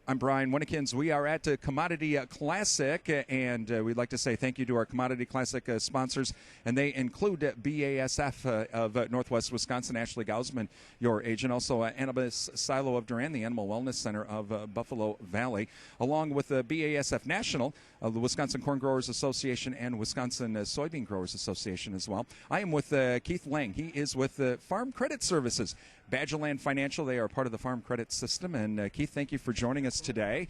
I'm Brian Winnekins. We are at Commodity Classic, and we'd like to say thank you to our Commodity Classic sponsors, and they include BASF of Northwest Wisconsin, Ashley Gausman, your agent, also Annabis Silo of Duran, the Animal Wellness Center of Buffalo Valley, along with BASF National, the Wisconsin Corn Growers Association, and Wisconsin Soybean Growers Association as well. I am with Keith Lang. He is with Farm Credit Services. Badgerland Financial, they are part of the Farm Credit System. And Keith, thank you for joining us today.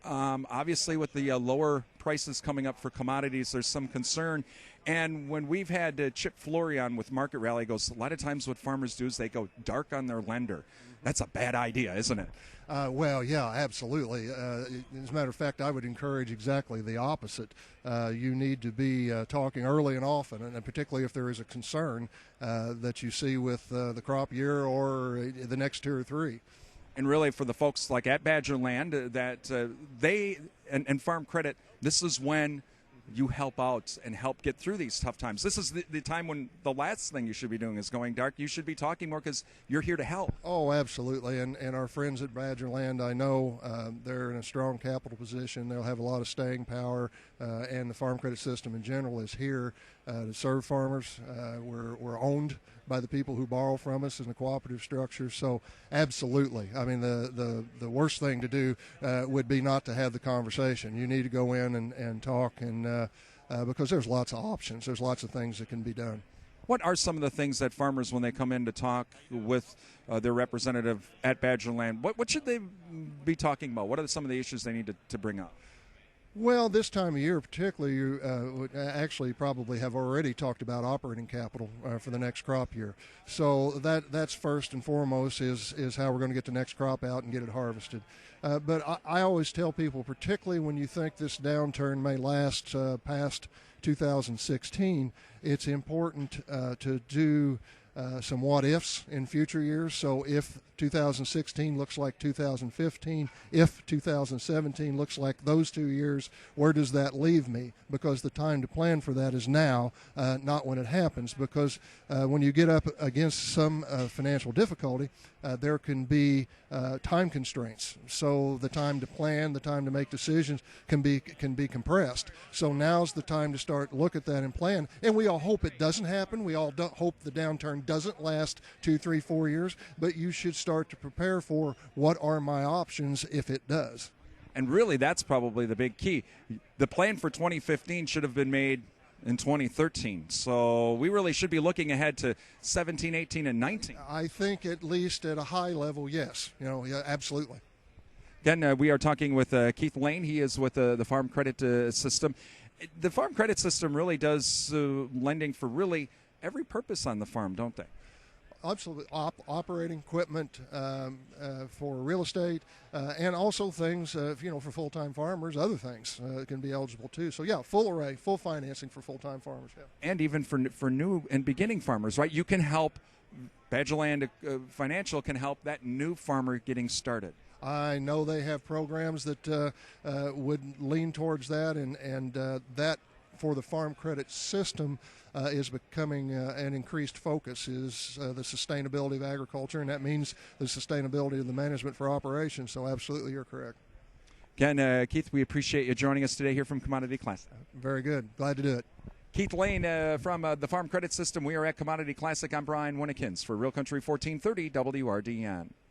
Obviously, with the lower prices coming up for commodities, there's some concern. And when we've had Chip Flory on with Market Rally, goes, a lot of times what farmers do is they go dark on their lender. That's a bad idea, isn't it? Well, yeah, absolutely. As a matter of fact, I would encourage exactly the opposite. You need to be talking early and often, and particularly if there is a concern that you see with the crop year or the next 2 or 3. And really, for the folks like at Badgerland, that they and Farm Credit, this is when you help out and help get through these tough times. This is the time when the last thing you should be doing is going dark. You should be talking more because you're here to help. Oh, absolutely. And our friends at Badgerland, I know they're in a strong capital position. They'll have a lot of staying power, and the Farm Credit System in general is here to serve farmers. We're owned by the people who borrow from us in the cooperative structure. So absolutely. I mean, the worst thing to do would be not to have the conversation. You need to go in and talk, and because there's lots of options. There's lots of things that can be done. What are some of the things that farmers, when they come in to talk with their representative at Badgerland, what should they be talking about? What are some of the issues they need to bring up? Well, this time of year particularly, you would actually probably have already talked about operating capital for the next crop year. So that's first and foremost is how we're going to get the next crop out and get it harvested. But I always tell people, particularly when you think this downturn may last past 2016, it's important to do some what-ifs in future years. So if 2016 looks like 2015, if 2017 looks like those 2 years, where does that leave me? Because the time to plan for that is now, not when it happens. Because when you get up against some financial difficulty, there can be time constraints. So the time to plan, the time to make decisions can be compressed. So now's the time to start look at that and plan. And we all hope it doesn't happen. We all hope the downturn doesn't last 2, 3, 4 years. But you should start to prepare for what are my options if it does. And really, that's probably the big key. The plan for 2015 should have been made in 2013. So we really should be looking ahead to 17, 18, and 19. I think at least at a high level, yes. Yeah, absolutely. Again, we are talking with Keith Lane. He is with the Farm Credit System. The Farm Credit System really does lending for really every purpose on the farm, don't they? Absolutely. Operating equipment for real estate, and also things, for full-time farmers, other things can be eligible too. So, yeah, full array, full financing for full-time farmers. Yeah. And even for new and beginning farmers, right? You can help, Badgerland Financial can help that new farmer getting started. I know they have programs that would lean towards that, and that for the Farm Credit System is becoming an increased focus is the sustainability of agriculture, and that means the sustainability of the management for operations. So absolutely, you're correct. Again, Keith, we appreciate you joining us today here from Commodity Classic. Very good. Glad to do it. Keith Lane from the Farm Credit System. We are at Commodity Classic. I'm Brian Winnekins for Real Country 1430 WRDN.